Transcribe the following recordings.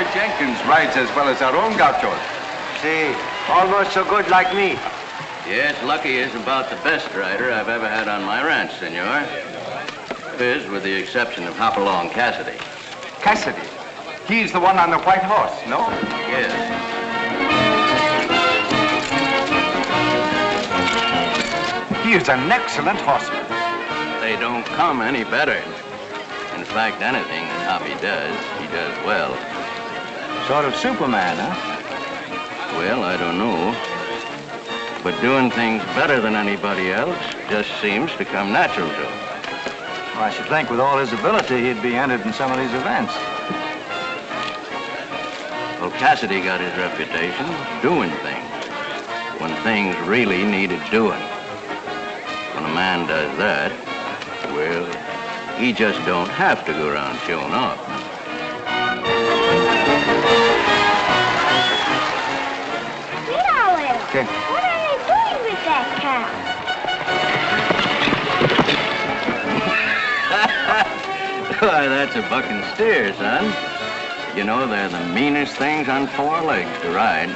Senor Jenkins rides as well as our own gauchos. See, almost so good like me. Yes, Lucky is about the best rider I've ever had on my ranch, senor. Biz, with the exception of Hopalong Cassidy. Cassidy? He's the one on the white horse, no? Yes. He is an excellent horseman. They don't come any better. In fact, anything that Hoppy does, he does well. Sort of Superman, huh? Well, I don't know. But doing things better than anybody else just seems to come natural to him. Well, I should think with all his ability, he'd be entered in some of these events. Well, Cassidy got his reputation doing things when things really needed doing. When a man does that, well, he just don't have to go around showing off. Okay. What are they doing with that cow? Why, that's a buck and steer, son. You know, they're the meanest things on four legs to ride.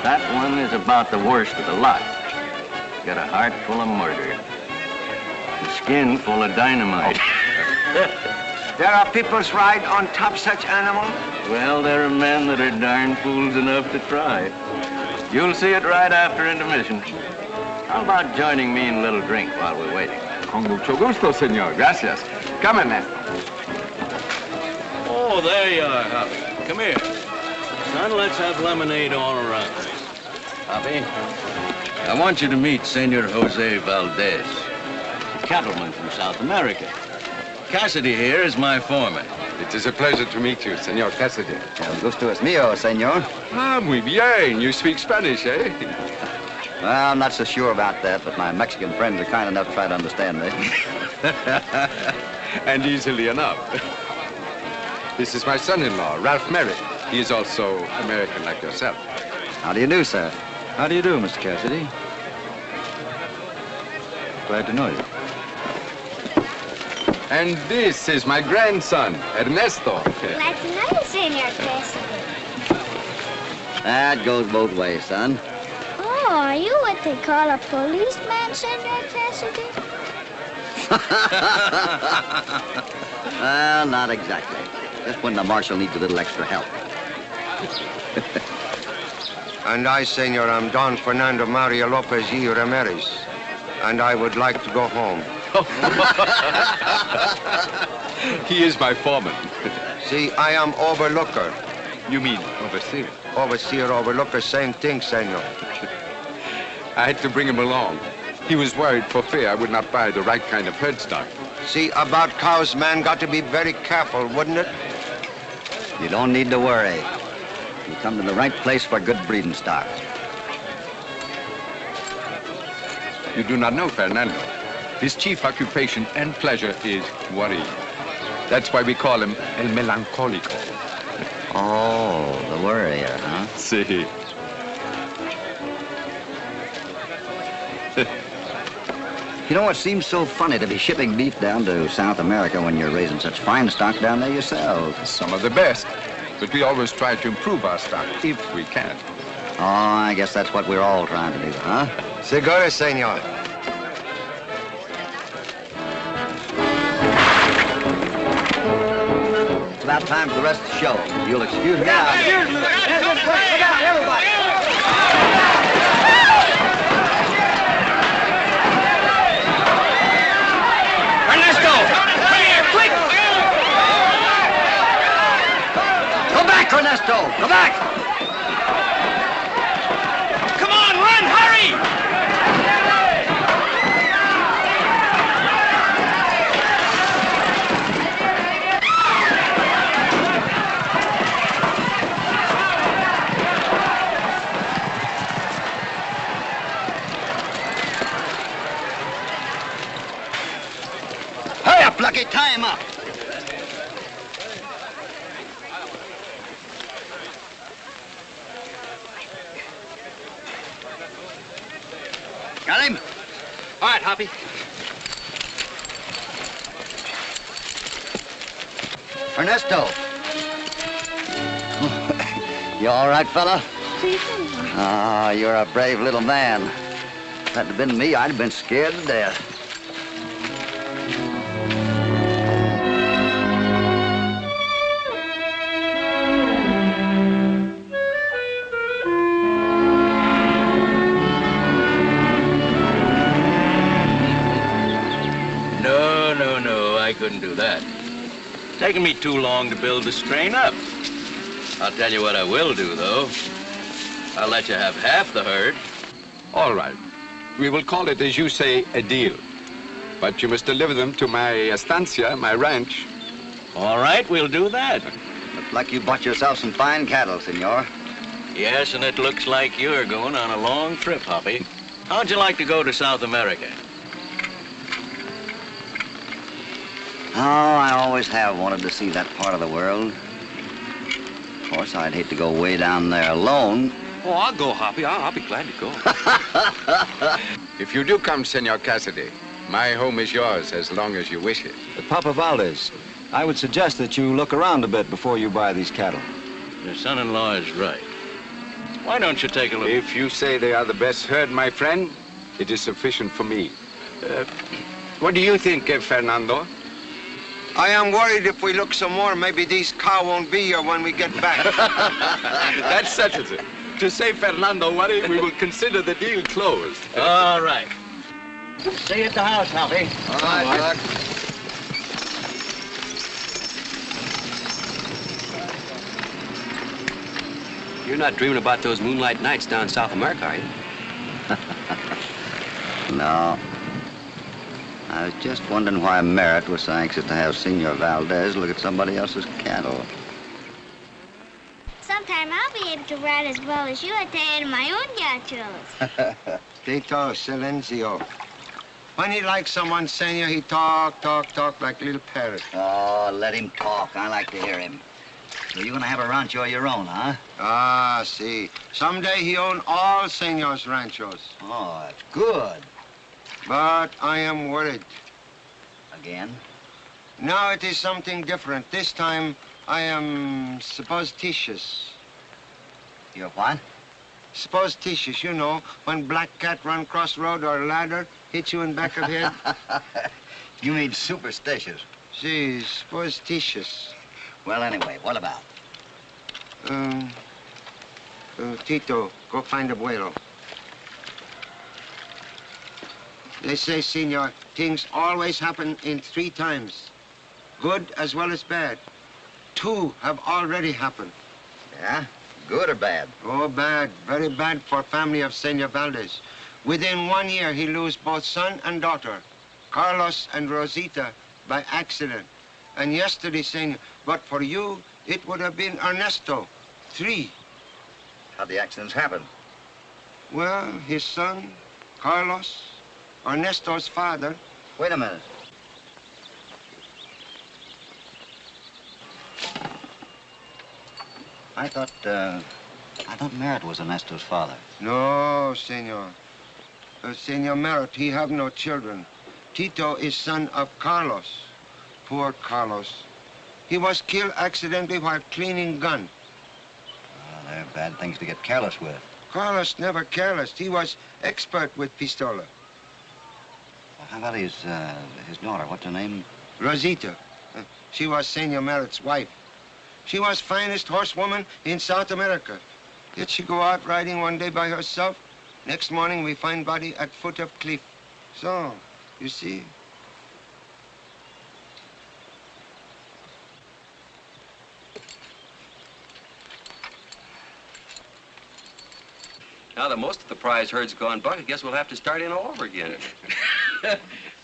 That one is about the worst of the lot. Got a heart full of murder. A skin full of dynamite. There are people's ride on top such animal? Well, there are men that are darn fools enough to try. You'll see it right after intermission. How about joining me in a little drink while we're waiting? Con mucho gusto, senor. Gracias. Come, Ernesto. Oh, there you are, Hoppy. Come here. Son, let's have lemonade all around. Hoppy, I want you to meet Senor Jose Valdez, a cattleman from South America. Cassidy here is my foreman. It is a pleasure to meet you, Senor Cassidy. El gusto es mío, senor. Ah, muy bien. You speak Spanish, eh? Well, I'm not so sure about that, but my Mexican friends are kind enough to try to understand me. And easily enough. This is my son-in-law, Ralph Merritt. He is also American like yourself. How do you do, sir? How do you do, Mr. Cassidy? Glad to know you. And this is my grandson, Ernesto. Glad to know you, Senor Cassidy. That goes both ways, son. Oh, are you what they call a policeman, Senor Cassidy? Well, not exactly. Just when the marshal needs a little extra help. And I, senor, am Don Fernando Maria Lopez y Ramirez. And I would like to go home. He is my foreman. See, I am overlooker. You mean overseer? Overseer, overlooker, same thing, senor. I had to bring him along. He was worried for fear I would not buy the right kind of herd stock. See, about cows, man, got to be very careful, wouldn't it? You don't need to worry. You come to the right place for good breeding stock. You do not know Fernando. His chief occupation and pleasure is worry. That's why we call him El Melancólico. Oh, the worrier, huh? See. You know, it seems so funny to be shipping beef down to South America when you're raising such fine stock down there yourselves. Some of the best. But we always try to improve our stock if we can. Oh, I guess that's what we're all trying to do, huh? Seguro, senor. It's about time for the rest of the show. You'll excuse me. Look out, everybody! Ernesto! Come here, quick! Go back, Ernesto! Go back! Come on, run, hurry! Hurry up, Lucky. Tie him up. Got him? All right, Hoppy. Ernesto. You all right, fella? See, senor. Ah, you're a brave little man. If that had been me, I'd have been scared to death. No, I couldn't do that. Taking me too long to build the strain up. I'll tell you what I will do, though. I'll let you have half the herd. All right. We will call it, as you say, a deal. But you must deliver them to my estancia, my ranch. All right, we'll do that. Looks like you bought yourself some fine cattle, senor. Yes, and it looks like you're going on a long trip, Hoppy. How'd you like to go to South America? Oh, I always have wanted to see that part of the world. Of course, I'd hate to go way down there alone. Oh, I'll go, Hoppy. I'll be glad to go. If you do come, Senor Cassidy, my home is yours as long as you wish it. Papa Valdez, I would suggest that you look around a bit before you buy these cattle. Your son-in-law is right. Why don't you take a look? If you say they are the best herd, my friend, it is sufficient for me. What do you think, Fernando? I am worried if we look some more, maybe these cow won't be here when we get back. That settles it. To say Fernando worry, we will consider the deal closed. All right. See you at the house, Hoppy. All right, Doc. You're not dreaming about those moonlight nights down in South America, are you? No. I was just wondering why Merritt was so anxious to have Senor Valdez look at somebody else's cattle. Sometime I'll be able to ride as well as you at the end of my own gachos. Tito, silencio. When he likes someone, senor, he talk like a little parrot. Oh, let him talk. I like to hear him. So you're gonna have a rancho of your own, huh? Ah, see. Someday he own all senor's ranchos. Oh, that's good. But I am worried. Again? Now it is something different. This time I am superstitious. You're what? Superstitious, you know, when black cat run cross road or ladder, hit you in back of head. You mean superstitious. See, superstitious. Well, anyway, what about? Tito, go find Abuelo. They say, senor, things always happen in 3 times. Good as well as bad. 2 have already happened. Yeah? Good or bad? Oh, bad. Very bad for family of Senor Valdez. Within 1 year, he lose both son and daughter, Carlos and Rosita, by accident. And yesterday, senor, but for you, it would have been Ernesto. 3. How'd the accidents happen? Well, his son, Carlos, Ernesto's father. Wait a minute. I thought Merritt was Ernesto's father. No, senor. Senor Merritt, he have no children. Tito is son of Carlos. Poor Carlos. He was killed accidentally while cleaning gun. Well, they're bad things to get careless with. Carlos never careless. He was expert with pistola. Well, how about his daughter? What's her name? Rosita. She was Senor Merritt's wife. She was finest horsewoman in South America. Yet she go out riding one day by herself. Next morning we find body at foot of cliff. So, you see. Now that most of the prize herd's gone buck, I guess we'll have to start in all over again.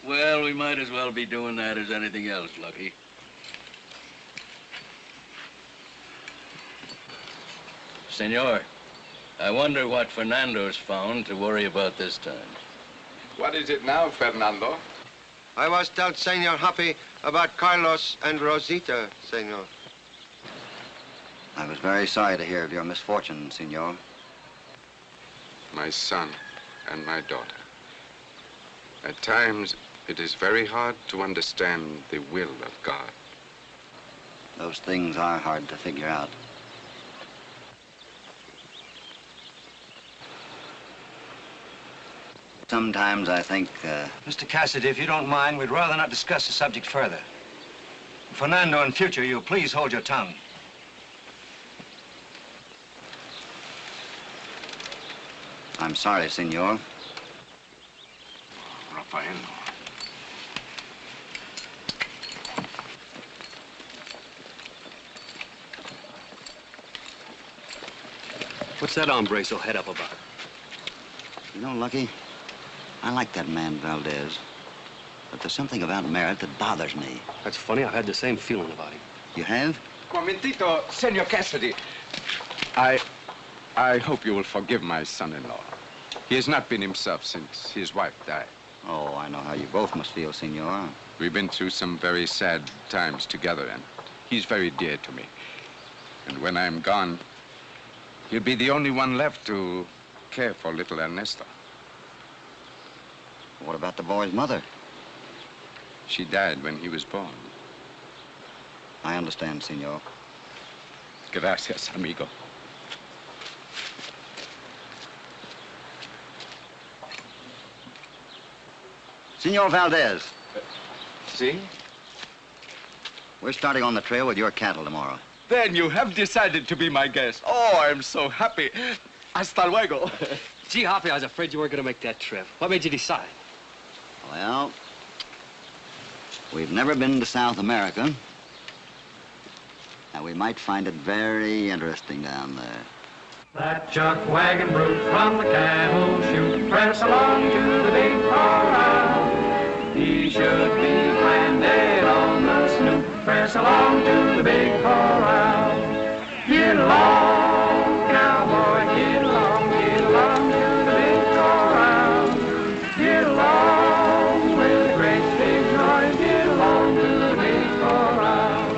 Well, we might as well be doing that as anything else, Lucky. Senor, I wonder what Fernando's found to worry about this time. What is it now, Fernando? I was tell Senor Happy about Carlos and Rosita, senor. I was very sorry to hear of your misfortune, senor. My son and my daughter. At times, it is very hard to understand the will of God. Those things are hard to figure out. Sometimes I think, Mr. Cassidy, if you don't mind, we'd rather not discuss the subject further. Fernando, in future, you'll please hold your tongue. I'm sorry, senor. Rafael. What's that hombre so head up about? You know, Lucky, I like that man, Valdez. But there's something about Merritt that bothers me. That's funny. I've had the same feeling about him. You have? Momentito, Senor Cassidy. I hope you will forgive my son-in-law. He has not been himself since his wife died. Oh, I know how you both must feel, senor. We've been through some very sad times together, and he's very dear to me. And when I'm gone, he'll be the only one left to care for little Ernesto. What about the boy's mother? She died when he was born. I understand, senor. Gracias, amigo. Senor Valdez, See? we're starting on the trail with your cattle tomorrow. Then you have decided to be my guest. Oh, I'm so happy. Hasta luego. Gee, Hoppy, I was afraid you weren't going to make that trip. What made you decide? Well, we've never been to South America. And we might find it very interesting down there. That chuck wagon brute from the cattle chute, press along to the big corral. He should be planted on the snoot, press along to the big corral. Get along, cowboy, get along to the big corral. Get along with a great big noise, get along to the big corral.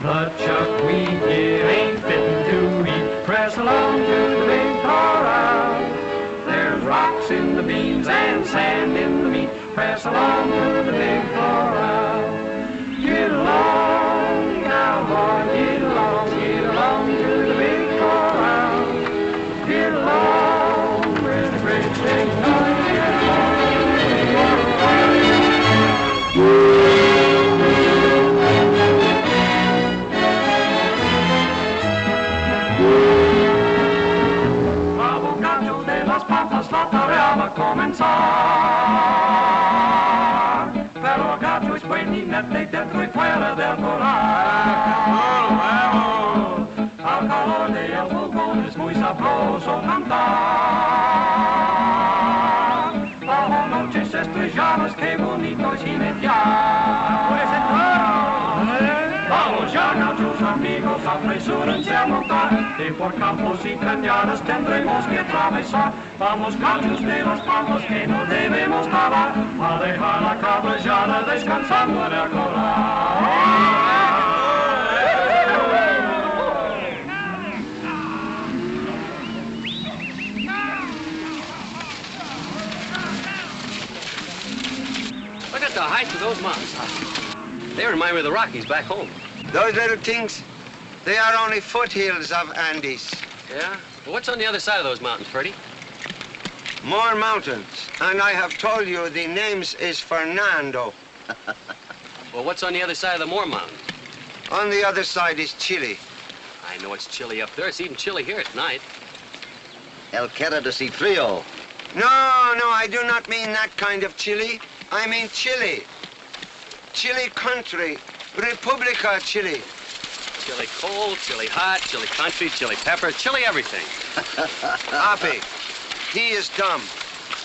The chuck we get ain't fitting to eat, press along to the big corral. There's rocks in the beans and sand in the meat, press along to the big corral. Get along, cowboy, get along to the big corral. Get along with a great big noise, get along to the big corral. Pampas, la tarea va a comenzar. Pero el gato es bueninete dentro y fuera del corral. Al calor de el fogón es muy sabroso cantar. Bajo noches estrelladas, qué bonito es jinetear. Pues vamos ya, gachos amigos, apresúrense a montar, y por campos y cañadas tendremos que atravesar. Vamos, gachos de las Pampas, que no debemos parar, a dejar la caballada descansando en el corral. Look at the height of those mountains. They remind me of the Rockies back home. Those little things, they are only foothills of Andes. Yeah? Well, what's on the other side of those mountains, Freddie? More mountains. And I have told you the names is Fernando. Well, what's on the other side of the Moore Mountains? On the other side is Chile. I know it's chilly up there. It's even chilly here at night. El quiere decir frío. No, I do not mean that kind of Chile. I mean Chile. Chile country. Republica Chile. Chili cold, chili hot, chili country, chili pepper, chili everything. Happy. He is dumb.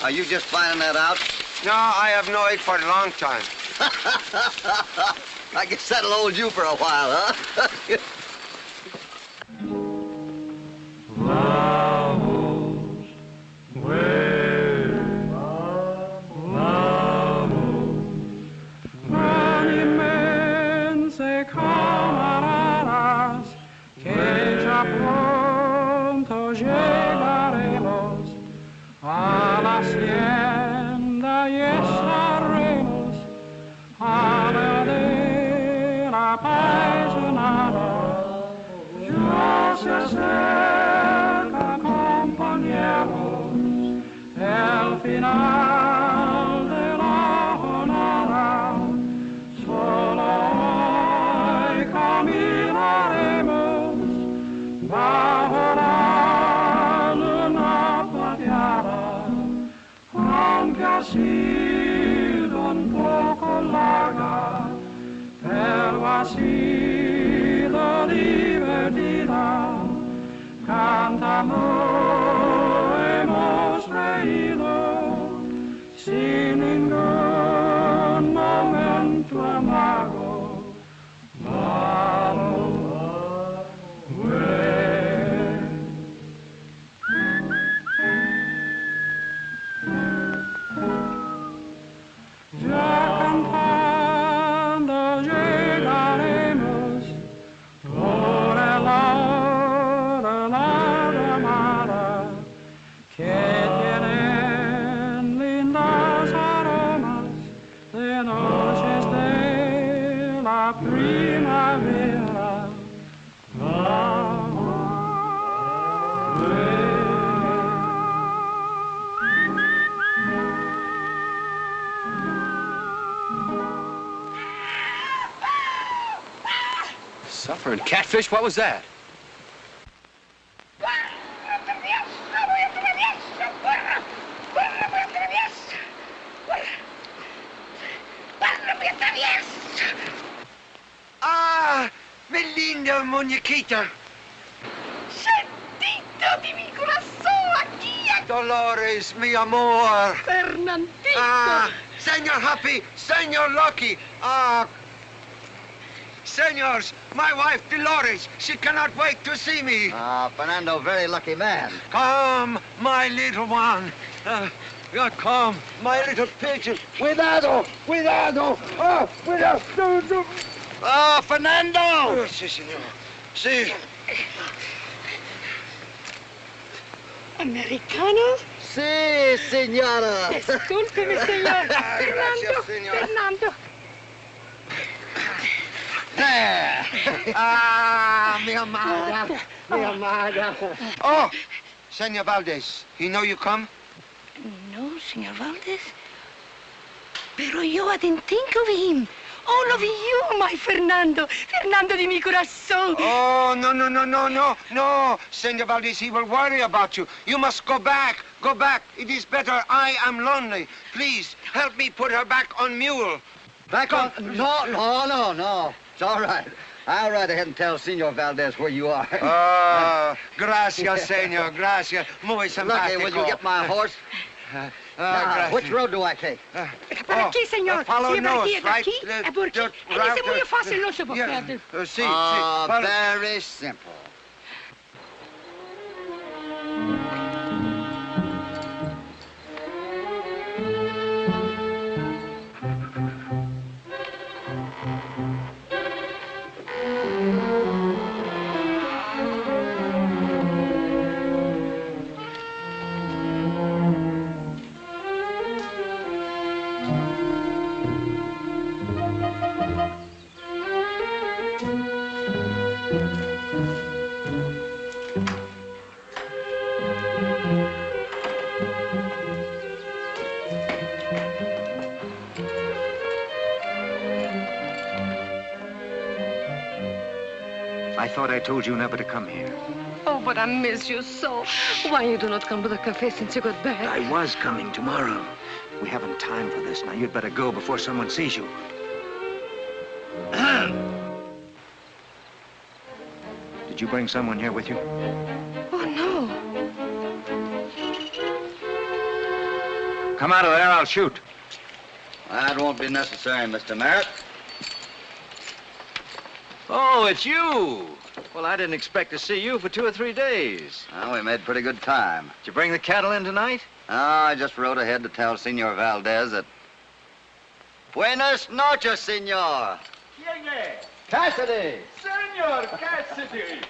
Are you just finding that out? No, I have known it for a long time. I guess that'll hold you for a while, huh? Vamos, animense camaradas, que ya pronto llegaremos a la hacienda y estaremos a la de la paisanada. Ya cantando llegaremos por el lado de la mar que tienen lindas aromas de noches de la primavera. Suffering catfish? What was that? Ah, mi linda muñequita. Sentito di mi corazón aquí. Dolores, mi amor. Fernandito. Ah, Senor Happy, Senor Lucky. Ah, senors, my wife Dolores, she cannot wait to see me. Ah, Fernando, very lucky man. Come, my little one. Come, my little pigeon. Cuidado, cuidado. Oh, cuidado. Oh, Fernando! Oh, sí, señor. Sí. ¿Americanos? Sí, señora. Discúlpeme, señor. Gracias, señor. Fernando. Ah, mi amada, mi amada. Oh, Senor Valdez, he know you come? No, señor Valdez. Pero yo I didn't think of him. All of you, my Fernando. Fernando de mi corazón. Oh, no. Senor Valdez, he will worry about you. You must go back. Go back. It is better. I am lonely. Please, help me put her back on mule. Back on? No. It's all right. I'll ride ahead and tell Senor Valdez where you are. Oh, gracias, senor. Gracias. Muy simpático. Lucky, will you get my horse? Now, which road do I take? Para aquí, señor. Follow Sí, para north, right? aquí. Por aquí. Ese muy fácil, no se puede Yeah. perder. Sí. Very simple. I thought I told you never to come here. Oh, but I miss you so. Why you do not come to the cafe since you got back? I was coming tomorrow. We haven't time for this. Now, you'd better go before someone sees you. Did you bring someone here with you? Oh, no. Come out of there, I'll shoot. That won't be necessary, Mr. Merritt. Oh, it's you. Well, I didn't expect to see you for 2 or 3 days. Well, we made pretty good time. Did you bring the cattle in tonight? I just rode ahead to tell Senor Valdez that... Buenas noches, senor. Cassidy. Senor Cassidy!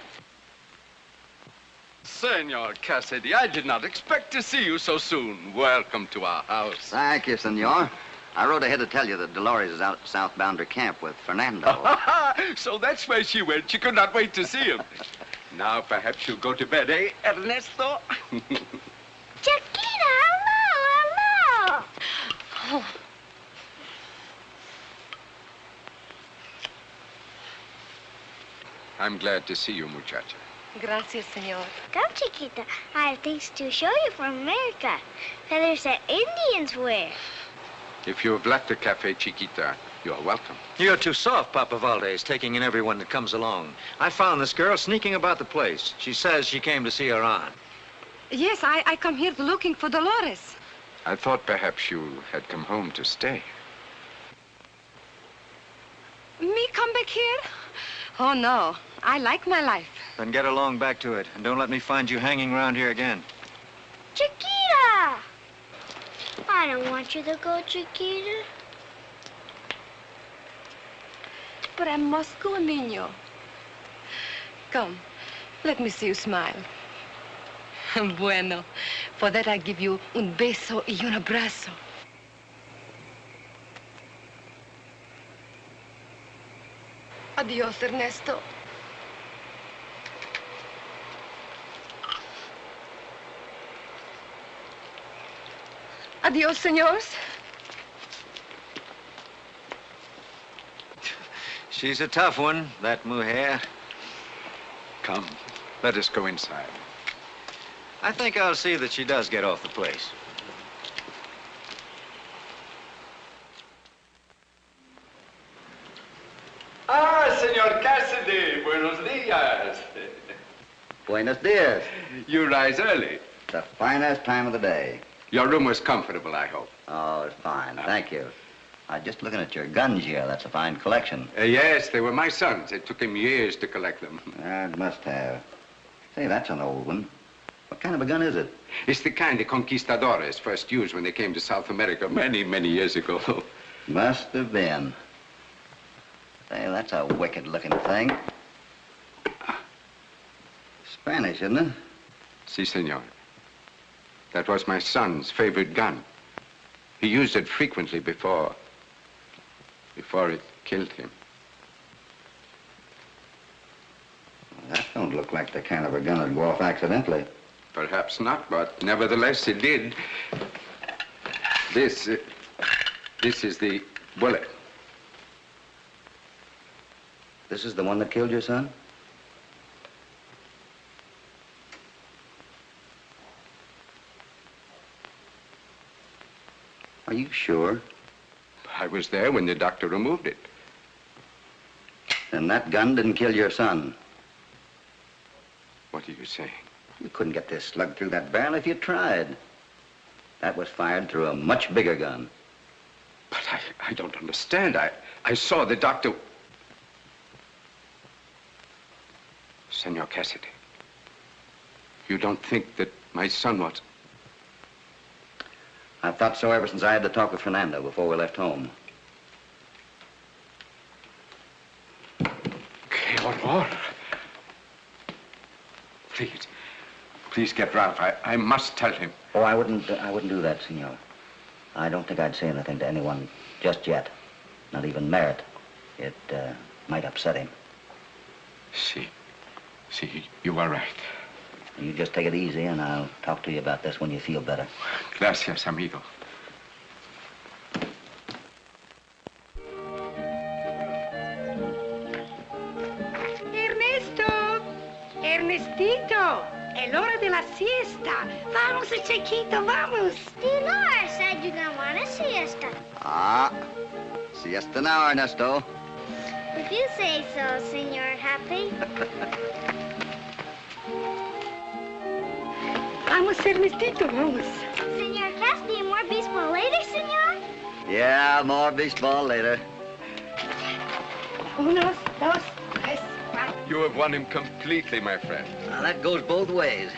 Senor Cassidy, I did not expect to see you so soon. Welcome to our house. Thank you, senor. I rode ahead to tell you that Dolores is out southbound her camp with Fernando. So that's where she went. She could not wait to see him. Now perhaps you'll go to bed, eh, Ernesto? Chiquita, hello. I'm glad to see you, muchacha. Gracias, señor. Come, Chiquita. I have things to show you from America. Feathers that Indians wear. If you have left the Cafe Chiquita, you are welcome. You're too soft, Papa Valdez, taking in everyone that comes along. I found this girl sneaking about the place. She says she came to see her aunt. Yes, I come here looking for Dolores. I thought perhaps you had come home to stay. Me come back here? Oh, no. I like my life. Then get along back to it, and don't let me find you hanging around here again. Chiquita! I don't want you to go, Chiquita. But I must go, niño. Come, let me see you smile. Bueno, for that I give you un beso y un abrazo. Adiós, Ernesto. Adiós, señores. She's a tough one, that mujer. Come, let us go inside. I think I'll see that she does get off the place. Ah, Senor Cassidy, buenos dias. Buenos dias. You rise early. The finest time of the day. Your room was comfortable, I hope. Oh, it's fine. Thank you. I'm just looking at your guns here. That's a fine collection. Yes, they were my son's. It took him years to collect them. It must have. Say, that's an old one. What kind of a gun is it? It's the kind the conquistadores first used when they came to South America many, many years ago. Must have been. Say, that's a wicked-looking thing. Spanish, isn't it? Si, senor. That was my son's favorite gun. He used it frequently before it killed him. Well, that don't look like the kind of a gun that'd go off accidentally. Perhaps not, but nevertheless it did. This is the bullet. This is the one that killed your son? Are you sure? I was there when the doctor removed it. Then that gun didn't kill your son. What are you saying? You couldn't get this slug through that barrel if you tried. That was fired through a much bigger gun. But I don't understand. I saw the doctor... Senor Cassidy, you don't think that my son was... I've thought so ever since I had the talk with Fernando before we left home. Que horror. Please get Ralph. I must tell him. Oh, I wouldn't do that, senor. I don't think I'd say anything to anyone just yet. Not even Merritt. It might upset him. See, you are right. You just take it easy, and I'll talk to you about this when you feel better. Gracias, amigo. Ernesto, Ernestito, es hora de la siesta. Vamos, chiquito, vamos. Laura said you don't want a siesta. Ah, siesta now, Ernesto. If you say so, Senor Happy. Vamos, Ernestito, vamos. Senor Cassidy, more baseball later, senor? Yeah, more baseball later. Unos, dos, tres, cuatro. You have won him completely, my friend. Now, that goes both ways.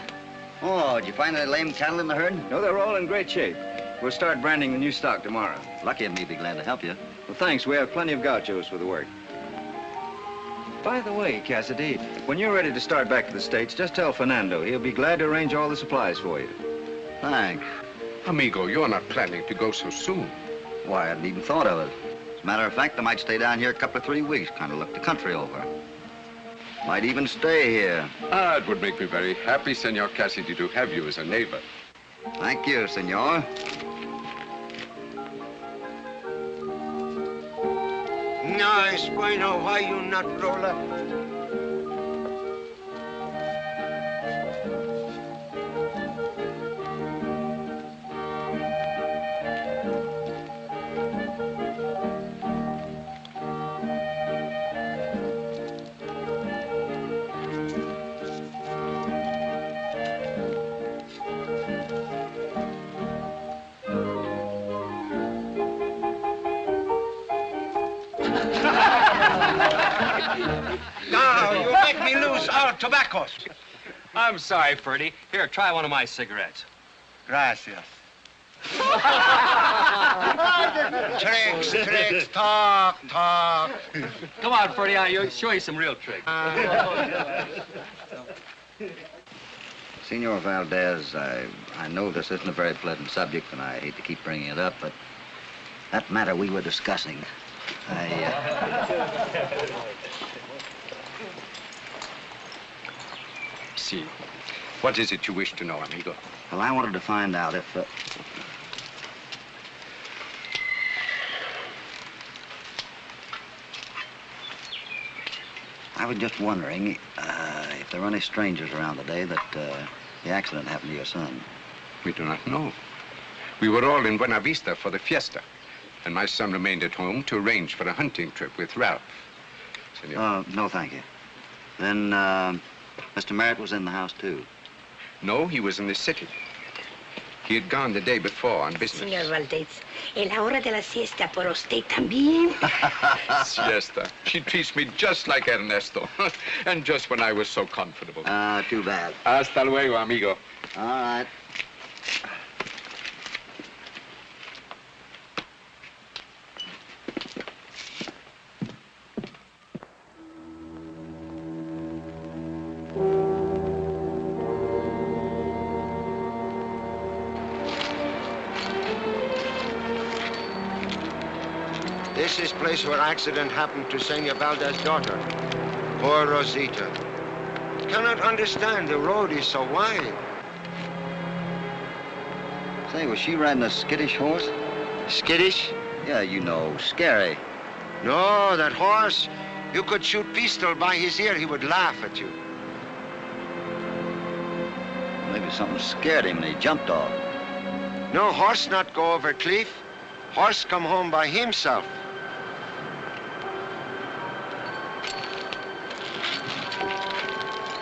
Oh, did you find any lame cattle in the herd? No, they're all in great shape. We'll start branding the new stock tomorrow. Lucky of me, be glad to help you. Well, thanks. We have plenty of gauchos for the work. By the way, Cassidy, when you're ready to start back to the States, just tell Fernando. He'll be glad to arrange all the supplies for you. Thanks. Amigo, you're not planning to go so soon. Why, I hadn't even thought of it. As a matter of fact, I might stay down here a couple of 3 weeks, kind of look the country over. Might even stay here. It would make me very happy, Senor Cassidy, to have you as a neighbor. Thank you, senor. No, es bueno. Why you not roll up? Now, you make me lose all tobaccos. I'm sorry, Ferdy. Here, try one of my cigarettes. Gracias. Tricks, talk. Come on, Freddie, I'll show you some real tricks. Senor Valdez, I know this isn't a very pleasant subject, and I hate to keep bringing it up, but that matter we were discussing, See, what is it you wish to know, amigo? Well, I wanted to find out if... I was just wondering if there were any strangers around the day that the accident happened to your son. We do not know. We were all in Buena Vista for the fiesta, and my son remained at home to arrange for a hunting trip with Ralph. Senor. No, thank you. Then, Mr. Merritt was in the house, too? No, he was in the city. He had gone the day before on business. Señor Valdez, en la hora de la siesta por usted también. Siesta. She treats me just like Ernesto. And just when I was so comfortable. Too bad. Hasta luego, amigo. All right. This is place where accident happened to Senor Valdez's daughter. Poor Rosita. Cannot understand the road is so wide. Say, was she riding a skittish horse? Skittish? Yeah, you know, scary. No, that horse, you could shoot pistol by his ear, he would laugh at you. Maybe something scared him and he jumped off. No, horse not go over cliff. Horse come home by himself.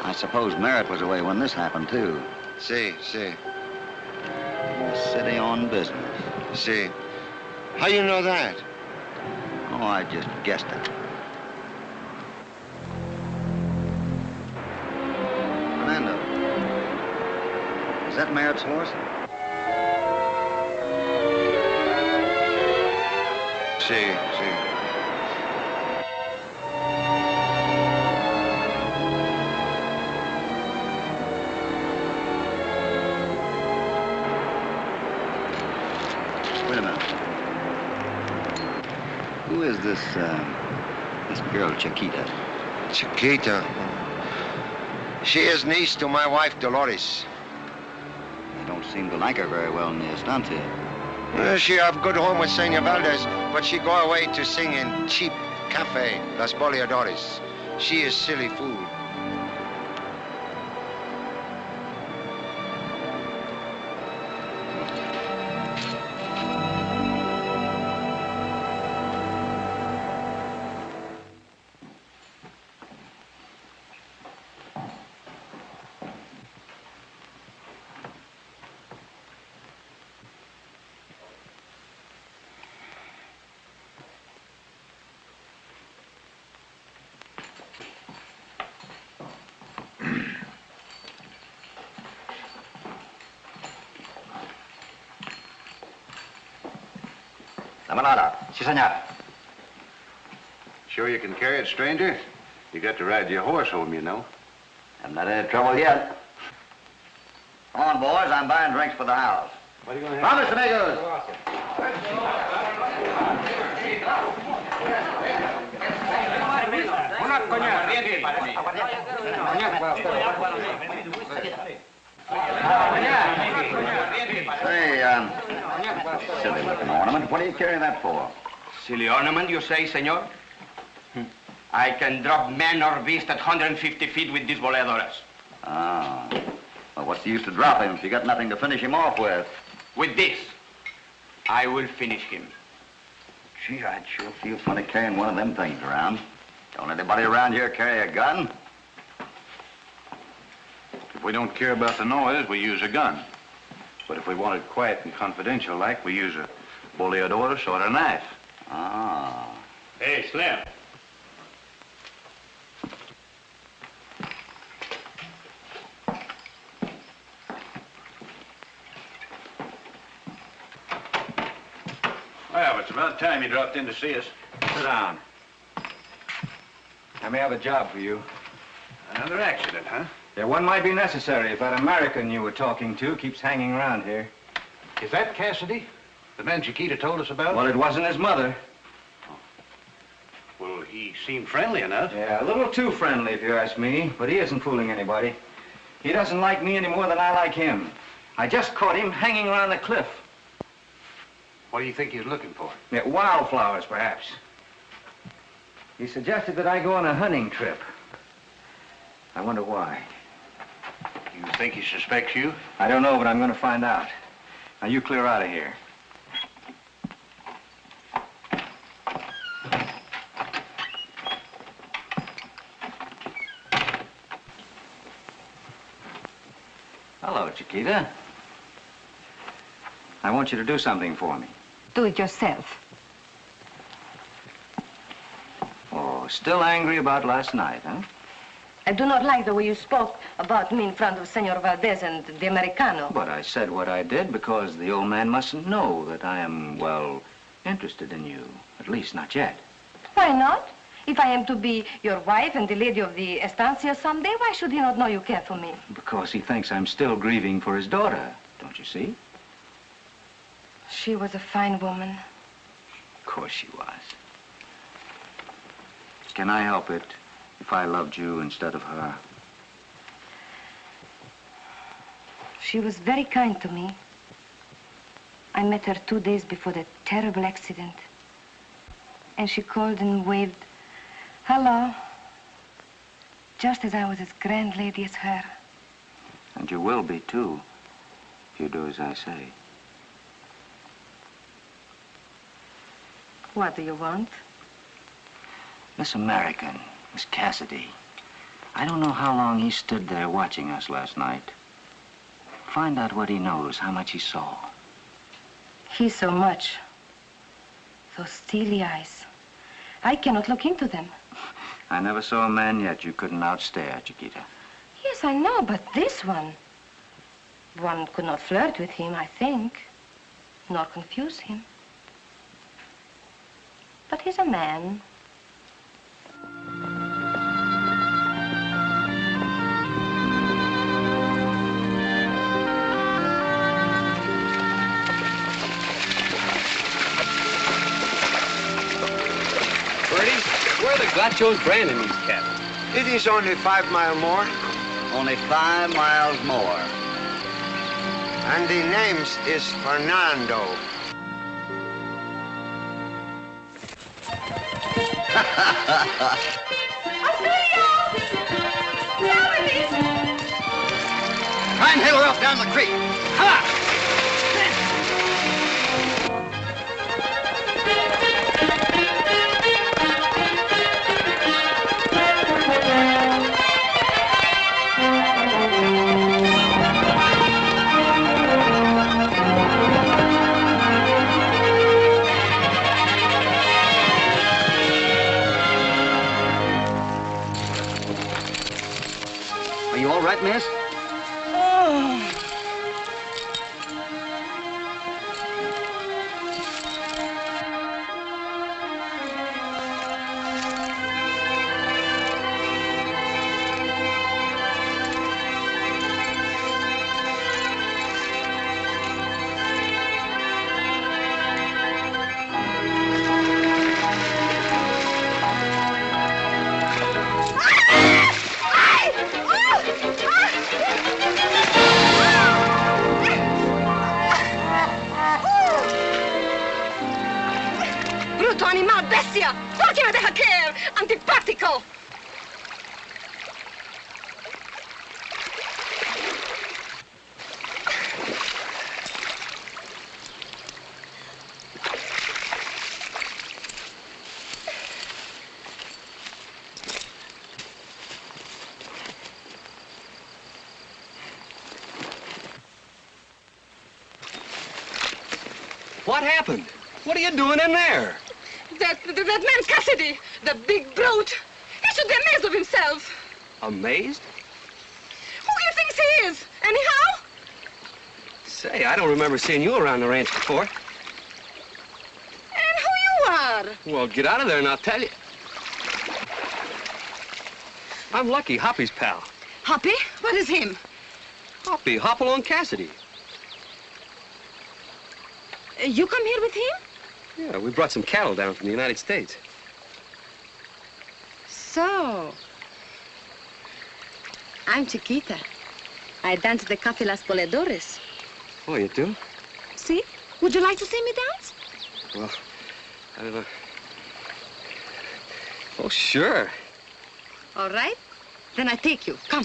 I suppose Merritt was away when this happened, too. See. In the city on business. See. How you know that? Oh, I just guessed it. Fernando, is that Merritt's horse? See. Wait a minute. Who is this girl, Chiquita? Chiquita. She is niece to my wife, Dolores. You don't seem to like her very well in the estancia. She have good home with Senor Valdez, but she go away to sing in cheap cafe, Las Boleadores. She is silly fool. La manada. Si, senor. Sure you can carry it, stranger? You got to ride your horse home, you know. Haven't had any trouble yet. Come on, boys. I'm buying drinks for the house. What are you going to Promise, amigos. Say, silly looking ornament. What do you carry that for? Silly ornament, you say, senor? I can drop man or beast at 150 feet with these boleadoras. Ah. Well, what's the use to drop him if you got nothing to finish him off with? With this, I will finish him. Gee, I'd sure feel funny carrying one of them things around. Don't anybody around here carry a gun? If we don't care about the noise, we use a gun. But if we want it quiet and confidential like, we use a boleador or a knife. Ah. Hey, Slim. about time you dropped in to see us. Sit down. I may have a job for you. Another accident, huh? Yeah, one might be necessary if that American you were talking to keeps hanging around here. Is that Cassidy? The man Chiquita told us about? Well, it wasn't his mother. Well, he seemed friendly enough. Yeah, a little too friendly, if you ask me, but he isn't fooling anybody. He doesn't like me any more than I like him. I just caught him hanging around the cliff. What do you think he's looking for? Yeah, wildflowers, perhaps. He suggested that I go on a hunting trip. I wonder why. You think he suspects you? I don't know, but I'm going to find out. Now, you clear out of here. Hello, Chiquita. I want you to do something for me. Do it yourself. Oh, still angry about last night, huh? I do not like the way you spoke about me in front of Senor Valdez and the Americano. But I said what I did because the old man mustn't know that I am, well, interested in you. At least not yet. Why not? If I am to be your wife and the lady of the estancia someday, why should he not know you care for me? Because he thinks I'm still grieving for his daughter. Don't you see? She was a fine woman. Of course she was. Can I help it if I loved you instead of her? She was very kind to me. I met her 2 days before that terrible accident. And she called and waved, hello, just as I was as grand lady as her. And you will be, too, if you do as I say. What do you want? This American, Miss Cassidy, I don't know how long he stood there watching us last night. Find out what he knows, how much he saw. He so much. Those steely eyes. I cannot look into them. I never saw a man yet you couldn't outstare, Chiquita. Yes, I know, but this one could not flirt with him, I think, nor confuse him. But he's a man. Where are the gachos branding these cattle? It is only 5 miles more. Only 5 miles more. And the name is Fernando. Try and hail her up down the creek. Ha! Are you all right, miss? Oh. Bruto animal, bestia! ¿Por qué me deja caer? ¡Antipático! What happened? What are you doing in there? That man Cassidy, the big brute, he should be amazed of himself. Amazed? Who he thinks he is, anyhow? Say, I don't remember seeing you around the ranch before. And who you car. Well, get out of there and I'll tell you. I'm Lucky, Hoppy's pal. Hoppy? What is him? Hoppy, Hopalong Cassidy. You come here with him? Yeah, we brought some cattle down from the United States. So, I'm Chiquita. I dance the Café Las Poledores. Oh, you do? See? Would you like to see me dance? Well, I don't know. Oh, sure. All right. Then I take you. Come.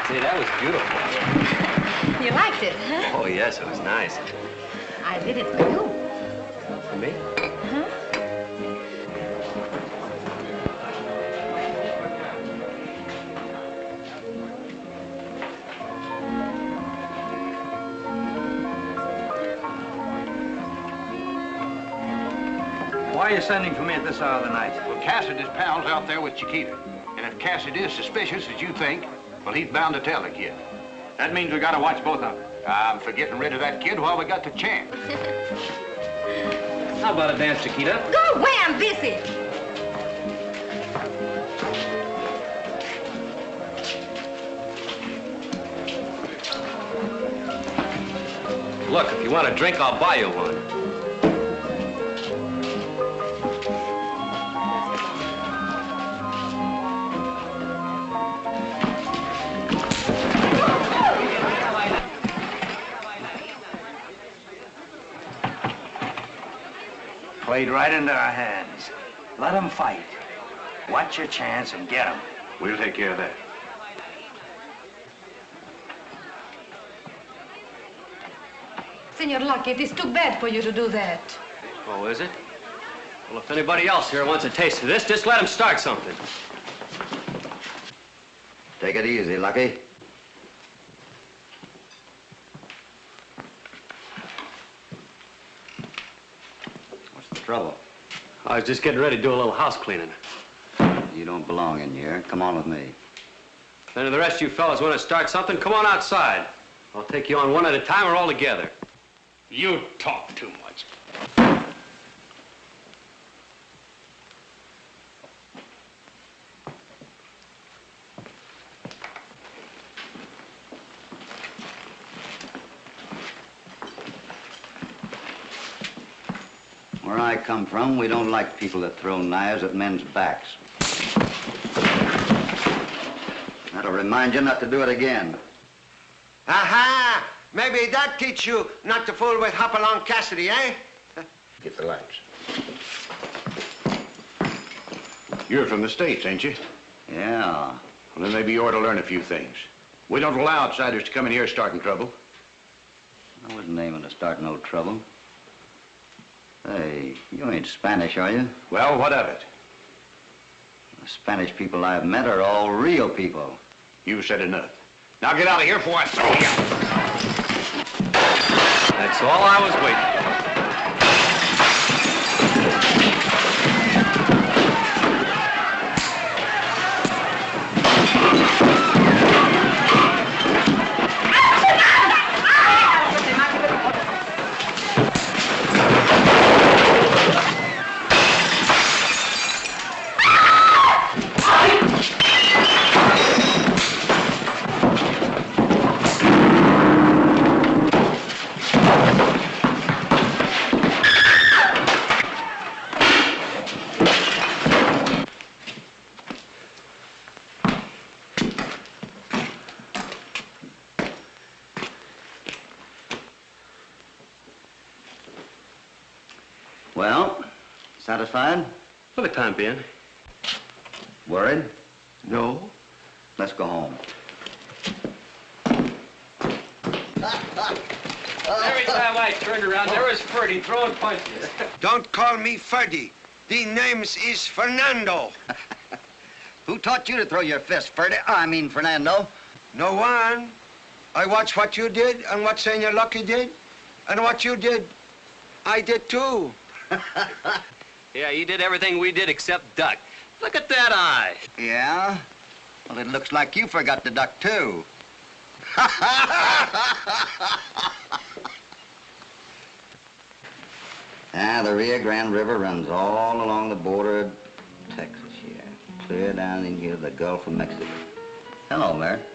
Say, that was beautiful. You liked it, huh? Oh, yes, it was nice. I did it for you. For me? Huh? Why are you sending for me at this hour of the night? Well, Cassidy's pal's out there with Chiquita. And if Cassidy is suspicious, as you think, well, he's bound to tell the kid. That means we gotta watch both of them. I'm for getting rid of that kid while we got the chance. How about a dance, Chiquita? Go away, I'm busy. Look, if you want a drink, I'll buy you one. Played right into our hands. Let them fight. Watch your chance and get them. We'll take care of that. Senor Lucky, it is too bad for you to do that. Oh, is it? Well, if anybody else here wants a taste of this, just let him start something. Take it easy, Lucky. What's the trouble? I was just getting ready to do a little house cleaning. You don't belong in here. Come on with me. Then if the rest of you fellas want to start something, come on outside. I'll take you on one at a time or all together. You talk too much. Where I come from, we don't like people that throw knives at men's backs. That'll remind you not to do it again. Aha! Maybe that teach you not to fool with Hopalong Cassidy, eh? Get the lights. You're from the States, ain't you? Yeah. Well, then maybe you ought to learn a few things. We don't allow outsiders to come in here starting trouble. I wasn't aiming to start no trouble. Hey, you ain't Spanish, are you? Well, what of it? The Spanish people I've met are all real people. You've said enough. Now get out of here before I throw you out. That's all I was waiting for. Well, satisfied? For the time being. Worried? No. Let's go home. Every time I turned around, there was Ferdy throwing punches. Don't call me Ferdy. The name's is Fernando. Who taught you to throw your fist, Fernando? No one. I watched what you did and what Senor Lucky did. And what you did, I did too. Yeah, you did everything we did except duck. Look at that eye. Yeah? Well, it looks like you forgot to duck, too. The Rio Grande River runs all along the border of Texas here, clear down in here to the Gulf of Mexico. Hello, Mayor.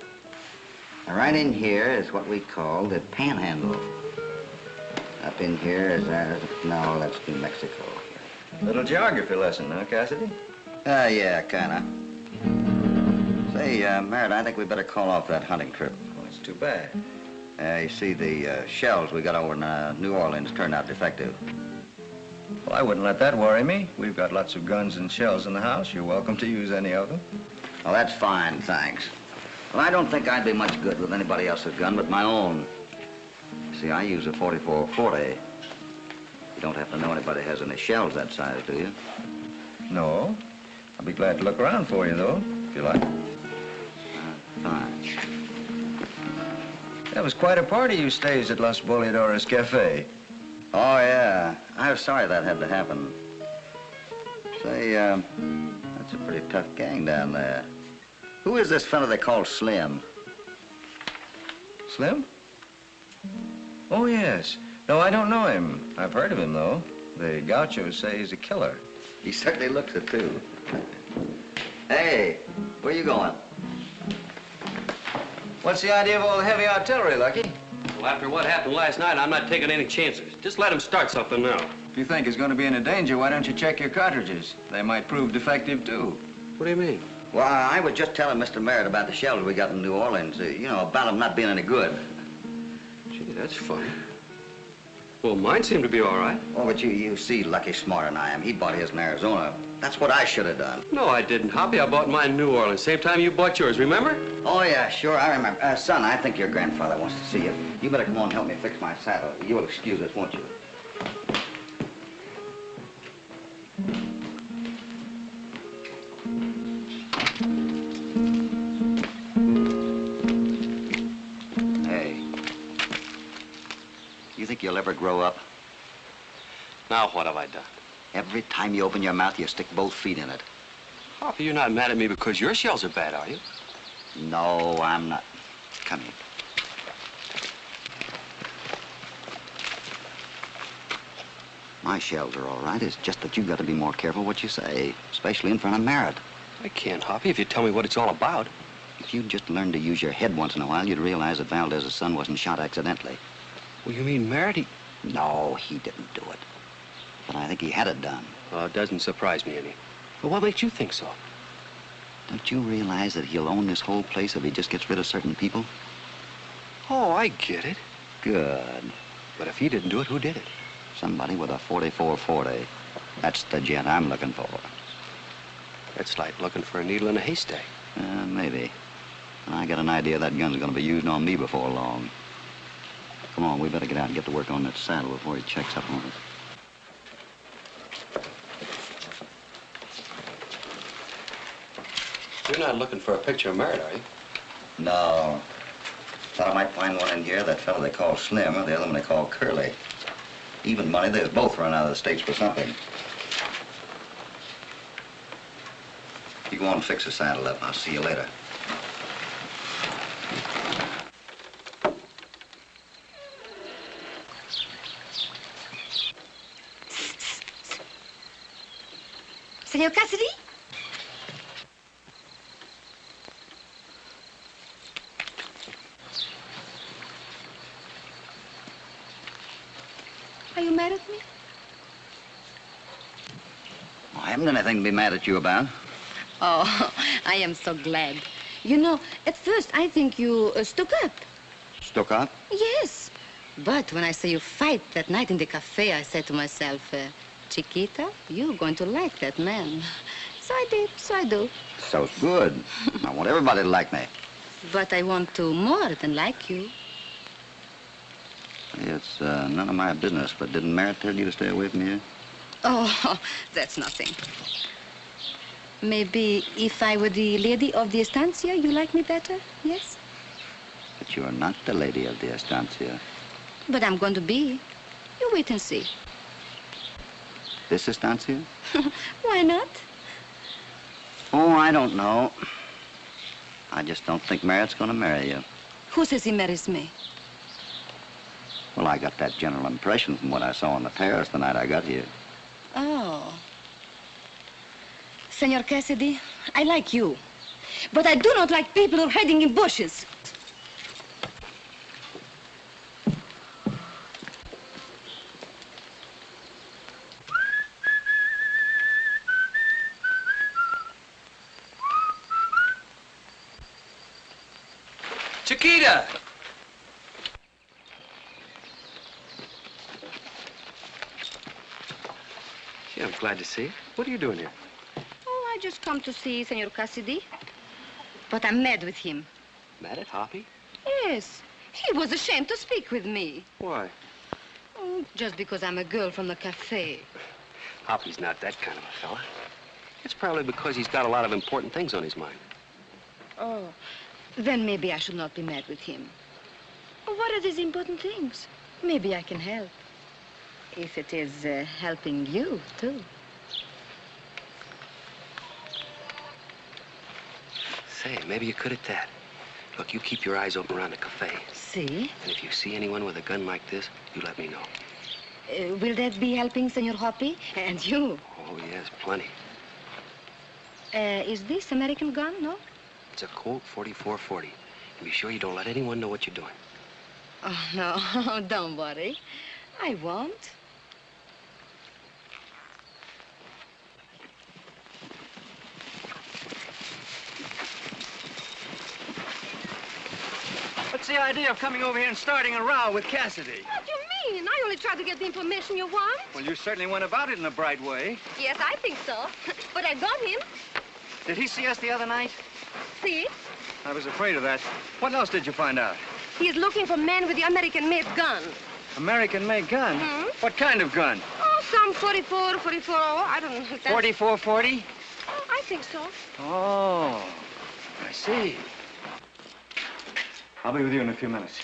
Right in here is what we call the Panhandle. Up in here is no, that's New Mexico. Little geography lesson, huh, Cassidy? Yeah, kinda. Say, Merritt, I think we better call off that hunting trip. Well, it's too bad. You see, the shells we got over in New Orleans turned out defective. Well, I wouldn't let that worry me. We've got lots of guns and shells in the house. You're welcome to use any of them. Well, that's fine, thanks. Well, I don't think I'd be much good with anybody else's gun but my own. See, I use a 44-40. You don't happen to know anybody has any shells that size, do you? No. I'll be glad to look around for you, though, if you like. Fine. That was quite a party you staged at Los Boleadores Cafe. Oh, yeah. I was sorry that had to happen. Say, that's a pretty tough gang down there. Who is this fella they call Slim? Slim? Oh, yes. No, I don't know him. I've heard of him, though. The gauchos say he's a killer. He certainly looks it, too. Hey, where you going? What's the idea of all the heavy artillery, Lucky? Well, Well, after what happened last night, I'm not taking any chances. Just let him start something now. If you think he's going to be in a danger, why don't you check your cartridges? They might prove defective, too. What do you mean? Well, I was just telling Mr. Merritt about the shells we got in New Orleans. You know, about them not being any good. Gee, that's funny. Well, mine seem to be all right. Oh, but you see, Lucky smarter than I am. He bought his in Arizona. That's what I should have done. No, I didn't, Hoppy. I bought mine in New Orleans. Same time you bought yours, remember? Oh, yeah, sure, I remember. Son, I think your grandfather wants to see you. You better come on and help me fix my saddle. You'll excuse us, won't you? Hey. You think you'll ever grow up? Now, what have I done? Every time you open your mouth, you stick both feet in it. Hoppy, you're not mad at me because your shells are bad, are you? No, I'm not. Come here. My shells are all right. It's just that you've got to be more careful what you say, especially in front of Merritt. I can't, Hoppy, if you tell me what it's all about. If you'd just learn to use your head once in a while, you'd realize that Valdez's son wasn't shot accidentally. Well, you mean Merritt? No, he didn't do it. But I think he had it done. Well, it doesn't surprise me any. But what makes you think so? Don't you realize that he'll own this whole place if he just gets rid of certain people? Oh, I get it. Good. But if he didn't do it, who did it? Somebody with a 44-40. That's the gent I'm looking for. It's like looking for a needle in a haystack. Maybe. And I got an idea that gun's gonna be used on me before long. Come on, we better get out and get to work on that saddle before he checks up on us. You're not looking for a picture of Merritt, are you? No. Thought I might find one in here. That fellow they call Slim, or the other one they call Curly. Even money, they both run out of the States for something. You go on and fix the saddle up. I'll see you later. Senor Cassidy? Are you mad at me? I haven't anything to be mad at you about. Oh, I am so glad. You know, at first I think you stuck up. Stuck up? Yes. But when I saw you fight that night in the cafe, I said to myself, Chiquita, you're going to like that man. So I did, so I do. So good. I want everybody to like me. But I want to more than like you. It's none of my business, but didn't Merritt tell you to stay away from here? Oh, that's nothing. Maybe if I were the lady of the estancia, you like me better, yes? But you're not the lady of the estancia. But I'm going to be. You wait and see. This estancia? Why not? Oh, I don't know. I just don't think Merritt's going to marry you. Who says he marries me? Well, I got that general impression from what I saw in the Paris the night I got here. Oh. Senor Cassidy, I like you. But I do not like people who are hiding in bushes. Chiquita! Gee, I'm glad to see you. What are you doing here? Oh, I just come to see Senor Cassidy. But I'm mad with him. Mad at Hoppy? Yes. He was ashamed to speak with me. Why? Oh, just because I'm a girl from the cafe. Hoppy's not that kind of a fella. It's probably because he's got a lot of important things on his mind. Oh, then maybe I should not be mad with him. What are these important things? Maybe I can help. If it is helping you, too. Say, maybe you could at that. Look, you keep your eyes open around the cafe. See? And if you see anyone with a gun like this, you let me know. Will that be helping Senor Hoppy? And you? Oh, yes, plenty. Is this American gun, no? It's a Colt 44-40. And be sure you don't let anyone know what you're doing. Oh, no, don't worry. I won't. What's the idea of coming over here and starting a row with Cassidy? What do you mean? I only tried to get the information you want. Well, you certainly went about it in a bright way. Yes, I think so. But I got him. Did he see us the other night? See? I was afraid of that. What else did you find out? He's looking for men with the American-made gun. American-made gun? Hmm? What kind of gun? Oh, some 44, 44, I don't know. 4440? Oh, I think so. Oh, I see. I'll be with you in a few minutes.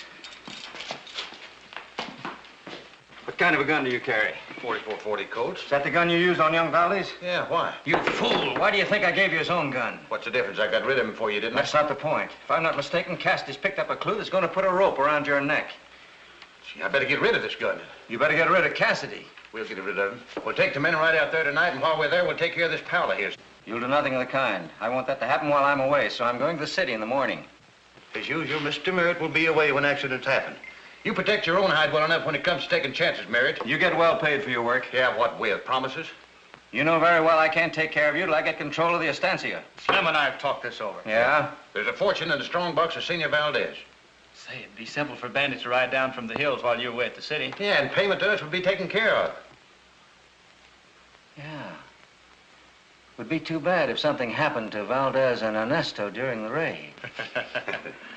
What kind of a gun do you carry? 4440 Colts. Is that the gun you used on young Valdez? Yeah, why? You fool! Why do you think I gave you his own gun? What's the difference? I got rid of him for you, didn't That's not the point. If I'm not mistaken, Cassidy's picked up a clue that's going to put a rope around your neck. I better get rid of this gun. You better get rid of Cassidy. We'll get rid of him. We'll take the men right out there tonight, and while we're there, we'll take care of this pal of his. You'll do nothing of the kind. I want that to happen while I'm away, so I'm going to the city in the morning. As usual, Mr. Merritt will be away when accidents happen. You protect your own hide well enough when it comes to taking chances, Merritt. You get well paid for your work. Yeah, what with? Promises? You know very well I can't take care of you till I get control of the estancia. Slim and I have talked this over. Yeah? There's a fortune in the strong bucks of Senor Valdez. Say, it'd be simple for bandits to ride down from the hills while you're away at the city. Yeah, and payment to us would be taken care of. Yeah. Would be too bad if something happened to Valdez and Ernesto during the raid.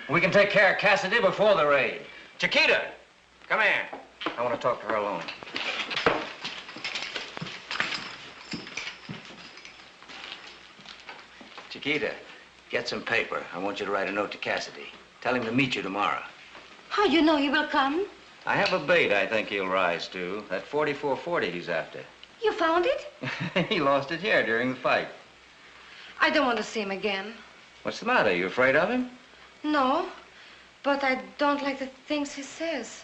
We can take care of Cassidy before the raid. Chiquita, come here. I want to talk to her alone. Chiquita, get some paper. I want you to write a note to Cassidy. Tell him to meet you tomorrow. How you know he will come? I have a bait I think he'll rise to. That 4440 he's after. You found it? He lost it here during the fight. I don't want to see him again. What's the matter? You afraid of him? No, but I don't like the things he says.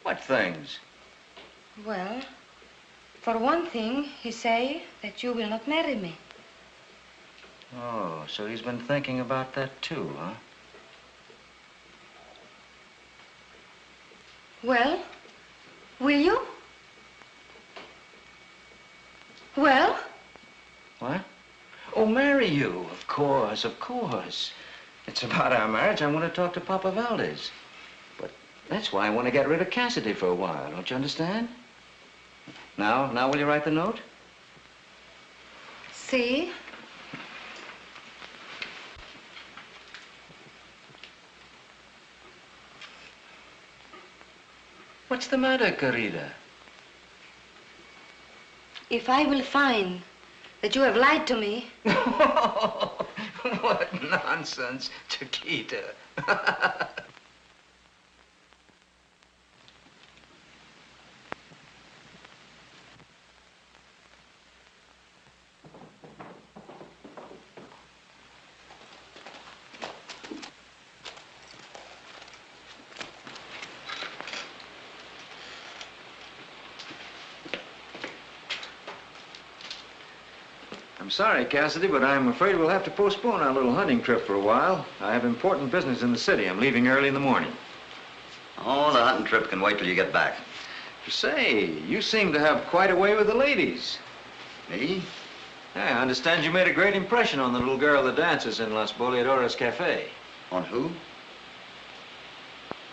What things? Well, for one thing, he say that you will not marry me. Oh, so he's been thinking about that too, huh? Well, will you? Well? What? Oh, marry you. Of course, of course. It's about our marriage. I want to talk to Papa Valdez. But that's why I want to get rid of Cassidy for a while. Don't you understand? Now will you write the note? See? What's the matter, querida? If I will find that you have lied to me. What nonsense, Chiquita. I'm sorry, Cassidy, but I'm afraid we'll have to postpone our little hunting trip for a while. I have important business in the city. I'm leaving early in the morning. Oh, the hunting trip can wait till you get back. Say, you seem to have quite a way with the ladies. Me? Yeah, I understand you made a great impression on the little girl that dances in Las Boleadoras Cafe. On who?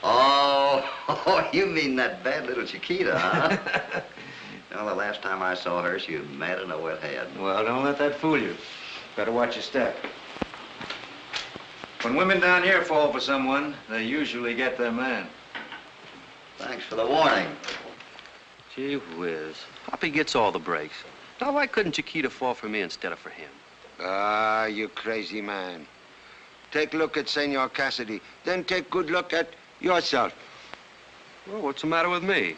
Oh, you mean that bad little Chiquita, huh? Well, the last time I saw her, she was mad in a wet head. Well, don't let that fool you. Better watch your step. When women down here fall for someone, they usually get their man. Thanks for the warning. Gee whiz. Poppy gets all the breaks. Now, why couldn't Chiquita fall for me instead of for him? Ah, you crazy man. Take a look at Senor Cassidy, then take good look at yourself. Well, what's the matter with me?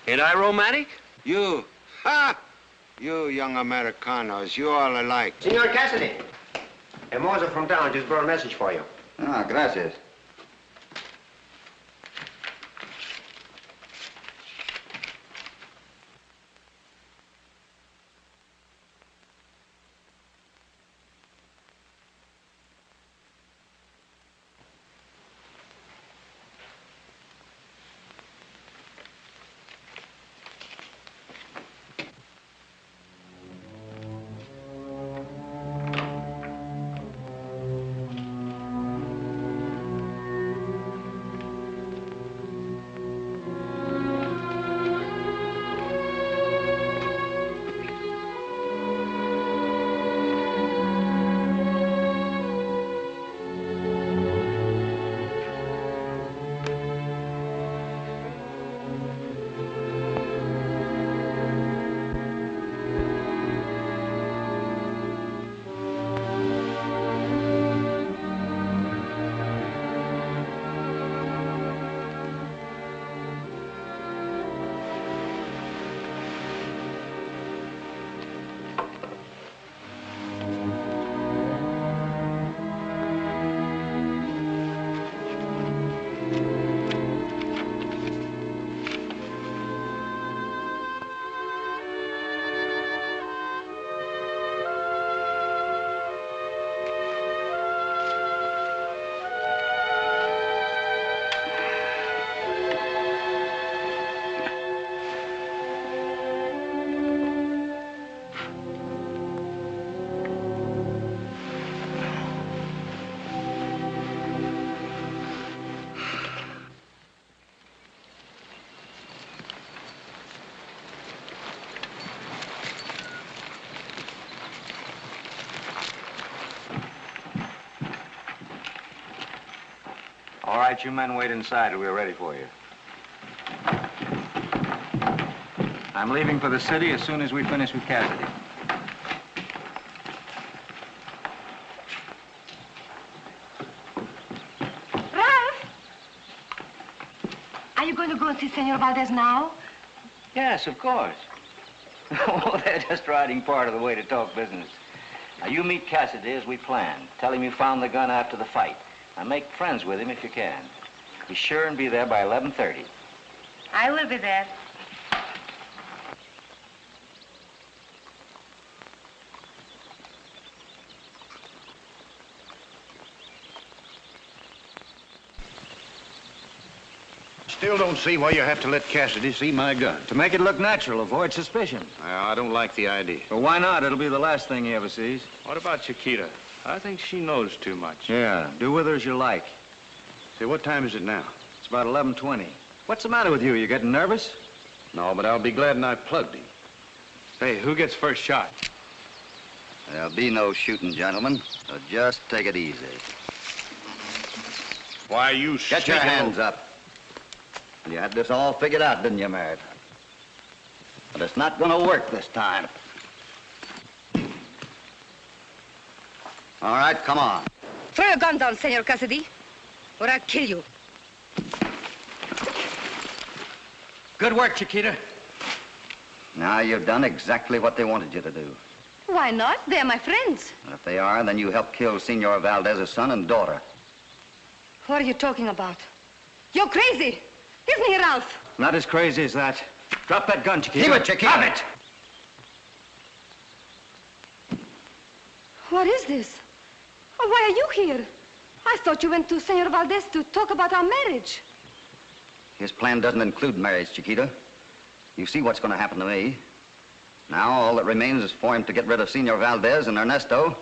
Ain't I romantic? You, ha! You young Americanos, you all alike. Senor Cassidy, a mozo from town just brought a message for you. Ah, gracias. All right, you men wait inside till we're ready for you. I'm leaving for the city as soon as we finish with Cassidy. Ralph! Are you going to go and see Senor Valdez now? Yes, of course. Oh, they're just riding part of the way to talk business. Now, you meet Cassidy as we planned. Tell him you found the gun after the fight. Now, make friends with him if you can. Be sure and be there by 11:30. I will be there. Still don't see why you have to let Cassidy see my gun. To make it look natural, avoid suspicion. Well, I don't like the idea. Well, why not? It'll be the last thing he ever sees. What about Chiquita? I think she knows too much. Yeah, do with her as you like. Say, what time is it now? It's about 11:20. What's the matter with you? You getting nervous? No, but I'll be glad I plugged him. Hey, who gets first shot? There'll be no shooting, gentlemen, so just take it easy. Why, you Get your hands up. You had this all figured out, didn't you, Merritt? But it's not gonna work this time. All right, come on. Throw your gun down, Senor Cassidy, or I'll kill you. Good work, Chiquita. Now you've done exactly what they wanted you to do. Why not? They're my friends. And if they are, then you helped kill Senor Valdez's son and daughter. What are you talking about? You're crazy. Isn't he, Ralph? Not as crazy as that. Drop that gun, Chiquita. Keep it, Chiquita. Drop it! What is this? Oh, why are you here? I thought you went to Senor Valdez to talk about our marriage. His plan doesn't include marriage, Chiquita. You see what's going to happen to me. Now all that remains is for him to get rid of Senor Valdez and Ernesto.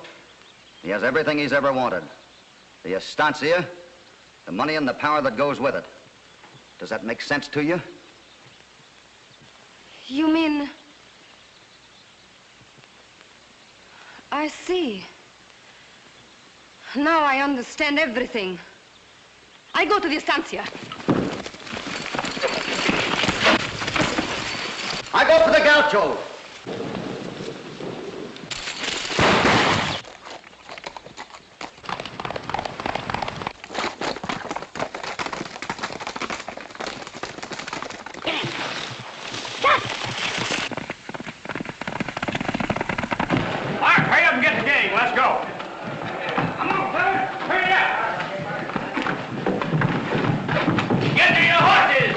He has everything he's ever wanted. The estancia, the money and the power that goes with it. Does that make sense to you? You mean... I see. Now I understand everything. I go to the estancia. I go for the gaucho. Let's go. Come on, fellas. Hurry up. Get to your horses.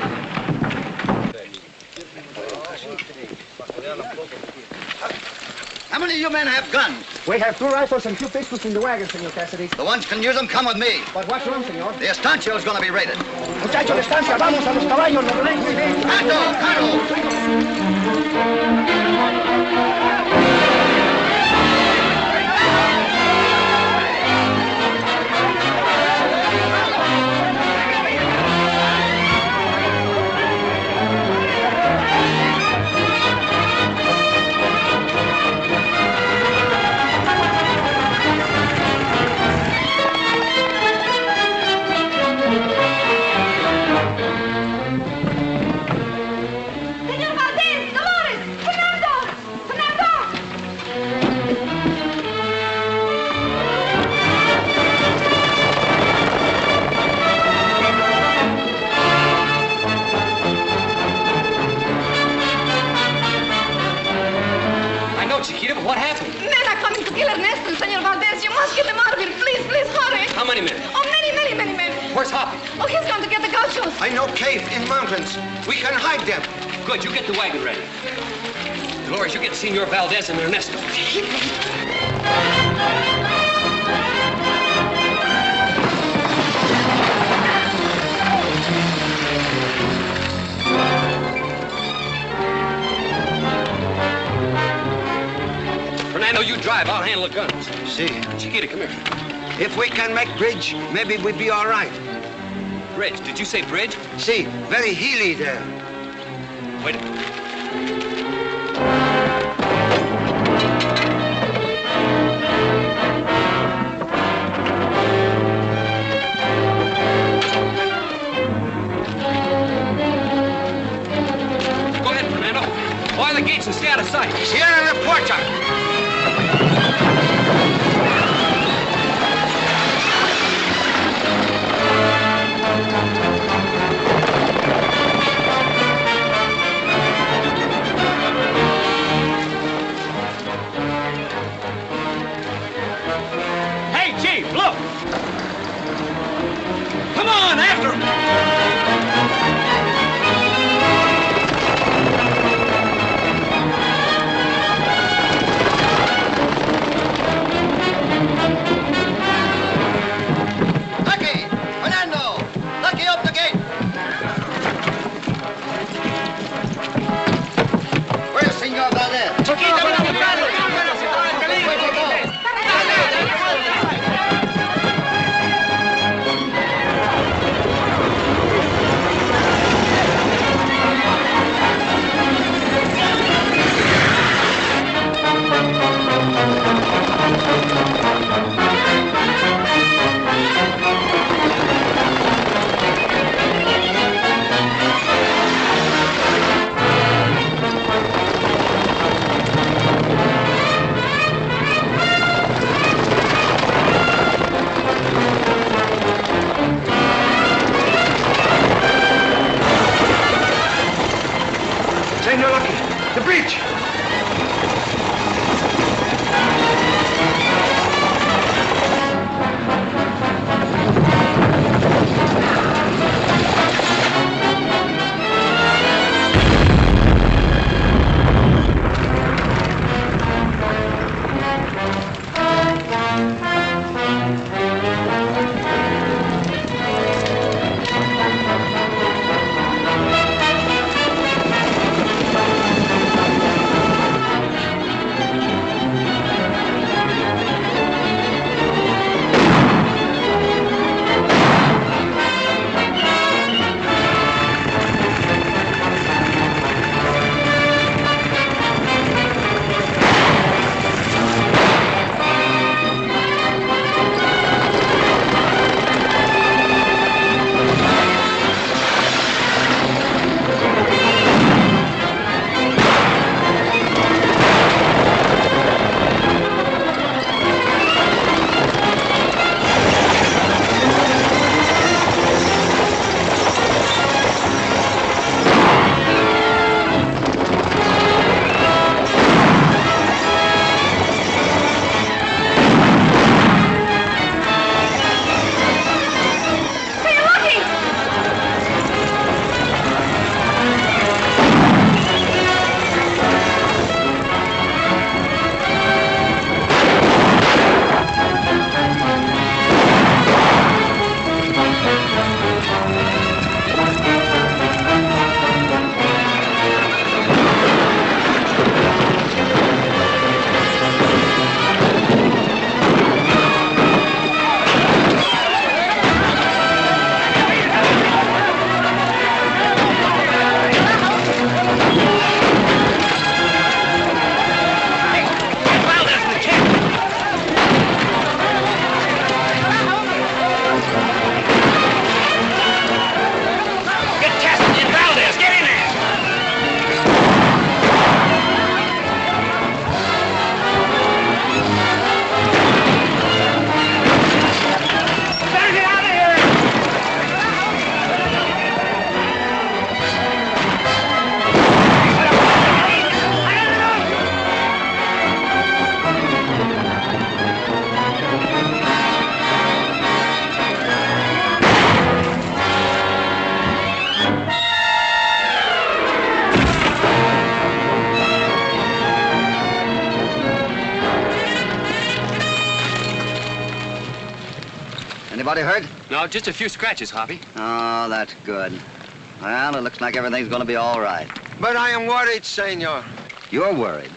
How many of you men have guns? We have 2 rifles and 2 pistols in the wagon, Senor Cassidy. The ones can use them, come with me. But what's wrong, Senor? The estancia is going to be raided. Muchachos, la estancia, vamos a los caballos. Chiquita, but what happened? Men are coming to kill Ernesto and Senor Valdez. You must get them out of here. Please, please, hurry. How many men? Oh, many, many, many men. Where's Hoppy? Oh, he's going to get the gauchos. I know cave in mountains. We can hide them. Good, you get the wagon ready. Dolores, you get Senor Valdez and Ernesto. Fernando, you drive. I'll handle the guns. See. Chiquita, come here. If we can make bridge, maybe we'll be all right. Bridge? Did you say bridge? See, very hilly there. Wait a minute. out of sight. He's here in the porch. Hey, Chief, look! Come on, after him! Lucky! Fernando! Lucky, up the gate! Where's Senor Valdez? Senor Lucky, the breach. Anybody hurt? No, just a few scratches, Hoppy. Oh, that's good. Well, it looks like everything's going to be all right. But I am worried, senor. You're worried?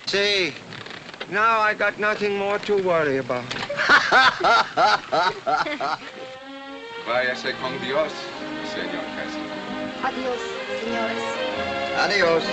See, now I got nothing more to worry about. Váyase con Dios, Senor Castro. Adios, señores. Adios.